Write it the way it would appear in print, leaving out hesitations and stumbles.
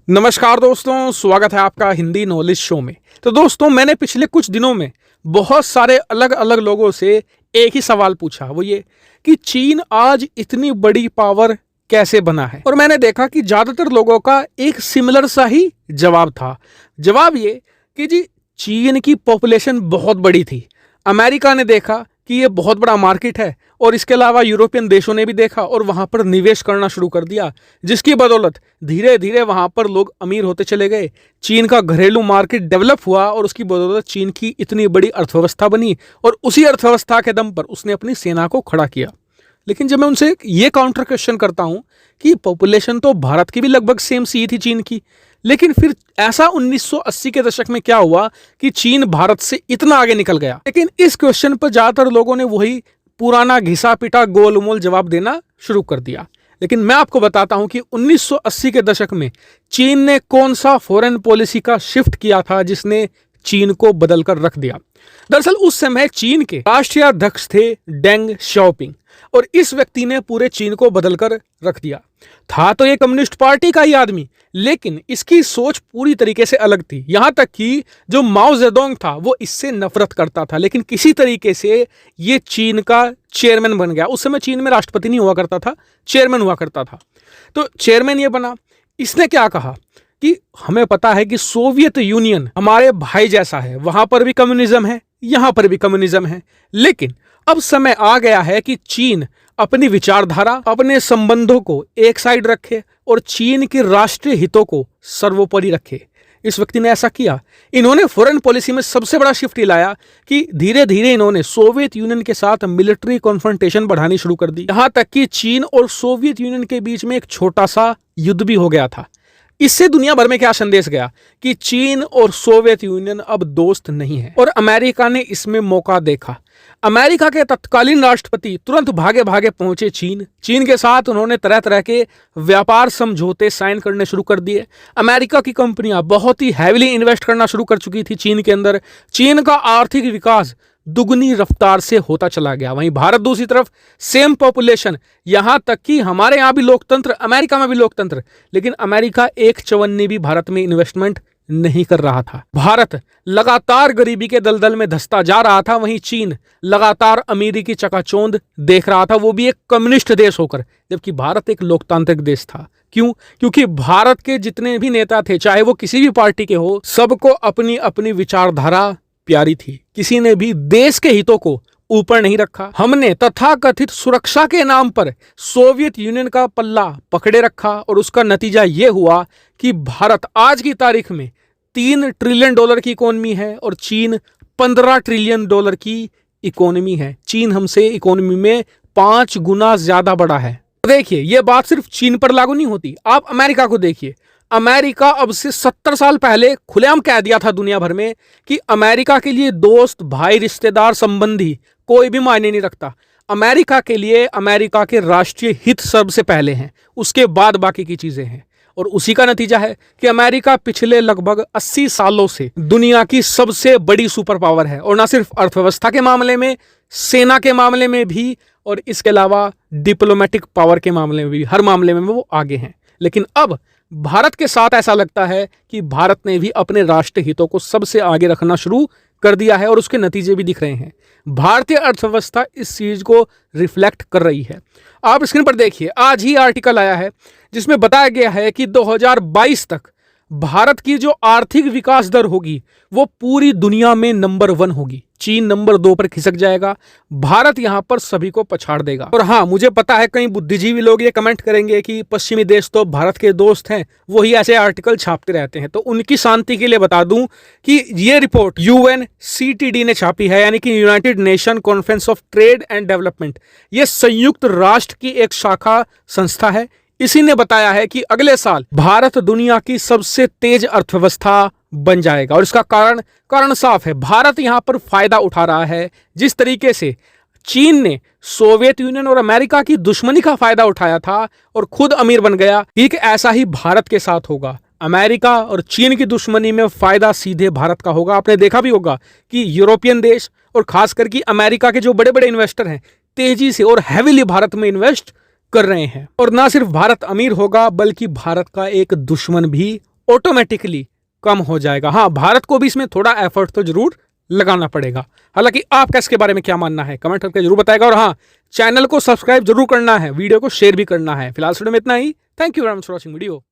नमस्कार दोस्तों, स्वागत है आपका हिंदी नॉलेज शो में। तो दोस्तों, मैंने पिछले कुछ दिनों में बहुत सारे अलग अलग लोगों से एक ही सवाल पूछा, वो ये कि चीन आज इतनी बड़ी पावर कैसे बना है। और मैंने देखा कि ज्यादातर लोगों का एक सिमिलर सा ही जवाब था। जवाब ये कि जी, चीन की पॉपुलेशन बहुत बड़ी थी। अमेरिका ने देखा कि ये बहुत बड़ा मार्केट है और इसके अलावा यूरोपियन देशों ने भी देखा और वहां पर निवेश करना शुरू कर दिया, जिसकी बदौलत धीरे धीरे वहां पर लोग अमीर होते चले गए। चीन का घरेलू मार्केट डेवलप हुआ और उसकी बदौलत चीन की इतनी बड़ी अर्थव्यवस्था बनी और उसी अर्थव्यवस्था के दम पर उसने अपनी सेना को खड़ा किया। लेकिन जब मैं उनसे ये काउंटर क्वेश्चन करता हूं कि पॉपुलेशन तो भारत की भी लगभग सेम सी थी चीन की, लेकिन फिर ऐसा 1980 के दशक में क्या हुआ कि चीन भारत से इतना आगे निकल गया। लेकिन इस क्वेश्चन पर ज्यादातर लोगों ने वही पुराना घिसा पिटा गोलमोल जवाब देना शुरू कर दिया। लेकिन मैं आपको बताता हूं कि 1980 के दशक में चीन ने कौन सा फॉरेन पॉलिसी का शिफ्ट किया था जिसने चीन को बदलकर रख दिया। दरअसल उस समय चीन के राष्ट्रीय अध्यक्ष थे डेंग शाओपिंग और इस व्यक्ति ने पूरे चीन को बदलकर रख दिया। था तो ये कम्युनिस्ट पार्टी का ही आदमी, लेकिन इसकी सोच पूरी तरीके से अलग थी। यहां तक कि जो माओ जेडोंग था वो इससे नफरत करता था, लेकिन किसी तरीके से ये चीन का चेयरमैन बन गया। उस समय चीन में राष्ट्रपति नहीं हुआ करता था, चेयरमैन हुआ करता था। तो चेयरमैन ये बना। इसने क्या कहा कि हमें पता है कि सोवियत यूनियन हमारे भाई जैसा है, वहां पर भी कम्युनिज्म है, यहां पर भी कम्युनिज्म है, लेकिन अब समय आ गया है कि चीन अपनी विचारधारा, अपने संबंधों को एक साइड रखे और चीन के राष्ट्रीय हितों को सर्वोपरि रखे। इस व्यक्ति ने ऐसा किया। इन्होंने फॉरेन पॉलिसी में सबसे बड़ा शिफ्ट लाया कि धीरे धीरे इन्होंने सोवियत यूनियन के साथ मिलिट्री कॉन्फ्रंटेशन बढ़ानी शुरू कर दी, यहां तक कि चीन और सोवियत यूनियन के बीच में एक छोटा सा युद्ध भी हो गया था। इससे दुनिया भर में क्या संदेश गया कि चीन और सोवियत यूनियन अब दोस्त नहीं है। और अमेरिका ने इसमें मौका देखा। अमेरिका के तत्कालीन राष्ट्रपति तुरंत भागे भागे पहुंचे चीन के साथ उन्होंने तरह तरह के व्यापार समझौते साइन करने शुरू कर दिए। अमेरिका की कंपनियां बहुत ही हैविली इन्वेस्ट करना शुरू कर चुकी थी चीन के अंदर। चीन का आर्थिक विकास दुगनी रफ्तार से होता चला गया। वहीं भारत दूसरी तरफ सेम पॉपुलेशन, यहां तक कि हमारे यहां भी लोकतंत्र, अमेरिका में भी लोकतंत्र, लेकिन अमेरिका एक चवन्नी भी भारत में इन्वेस्टमेंट नहीं कर रहा था। भारत लगातार गरीबी के दलदल में धंसता जा रहा था, वहीं चीन लगातार अमीरी की चकाचौंध देख रहा था, वो भी एक कम्युनिस्ट देश होकर, जबकि भारत एक लोकतांत्रिक देश था। क्यों? क्योंकि भारत के जितने भी नेता थे, चाहे वो किसी भी पार्टी के हो, सबको अपनी अपनी विचारधारा प्यारी थी। किसी ने भी देश के हितों को ऊपर नहीं रखा। हमने तथाकथित सुरक्षा के नाम पर सोवियत यूनियन का पल्ला पकड़े रखा और उसका नतीजा यह हुआ कि भारत आज की तारीख में $3 ट्रिलियन की इकोनॉमी है और चीन $15 ट्रिलियन की इकोनॉमी है। चीन हमसे इकोनॉमी में 5 गुना ज्यादा बड़ा है। देखिए, यह बात सिर्फ चीन पर लागू नहीं होती। आप अमेरिका को देखिए। अमेरिका अब से 70 साल पहले खुलेआम कह दिया था दुनिया भर में कि अमेरिका के लिए दोस्त, भाई, रिश्तेदार, संबंधी कोई भी मायने नहीं रखता। अमेरिका के लिए अमेरिका के राष्ट्रीय हित सबसे पहले हैं, उसके बाद बाकी की चीजें हैं। और उसी का नतीजा है कि अमेरिका पिछले लगभग 80 सालों से दुनिया की सबसे बड़ी सुपर पावर है, और ना सिर्फ अर्थव्यवस्था के मामले में, सेना के मामले में भी, और इसके अलावा डिप्लोमेटिक पावर के मामले में भी, हर मामले में वो आगे हैं। लेकिन अब भारत के साथ ऐसा लगता है कि भारत ने भी अपने राष्ट्रीय हितों को सबसे आगे रखना शुरू कर दिया है और उसके नतीजे भी दिख रहे हैं। भारतीय अर्थव्यवस्था इस चीज को रिफ्लेक्ट कर रही है। आप स्क्रीन पर देखिए, आज ही आर्टिकल आया है जिसमें बताया गया है कि 2022 तक भारत की जो आर्थिक विकास दर होगी वो पूरी दुनिया में नंबर 1 होगी। चीन नंबर 2 पर खिसक जाएगा, भारत यहां पर सभी को पछाड़ देगा। और हाँ, मुझे पता है कई बुद्धिजीवी लोग ये कमेंट करेंगे कि पश्चिमी देश तो भारत के दोस्त हैं, वही ऐसे आर्टिकल छापते रहते हैं। तो उनकी शांति के लिए बता दूं कि ये रिपोर्ट UNCTD ने छापी है, यानी कि United nation conference of trade and development. ये संयुक्त राष्ट्र की एक शाखा संस्था है। इसी ने बताया है कि अगले साल भारत दुनिया की सबसे तेज अर्थव्यवस्था बन जाएगा। और इसका कारण साफ है, भारत यहां पर फायदा उठा रहा है। जिस तरीके से चीन ने सोवियत यूनियन और अमेरिका की दुश्मनी का फायदा उठाया था और खुद अमीर बन गया, ठीक ऐसा ही भारत के साथ होगा। अमेरिका और चीन की दुश्मनी में फायदा सीधे भारत का होगा। आपने देखा भी होगा कि यूरोपियन देश और खासकर कि अमेरिका के जो बड़े बड़े इन्वेस्टर हैं, तेजी से और हैविली भारत में इन्वेस्ट कर रहे हैं। और ना सिर्फ भारत अमीर होगा, बल्कि भारत का एक दुश्मन भी ऑटोमेटिकली कम हो जाएगा। हाँ, भारत को भी इसमें थोड़ा एफर्ट तो जरूर लगाना पड़ेगा। हालांकि आपका इसके बारे में क्या मानना है कमेंट करके जरूर बताएगा। और हाँ, चैनल को सब्सक्राइब जरूर करना है, वीडियो को शेयर भी करना है। फिलहाल वीडियो में इतना ही। Thank you very much for watching video.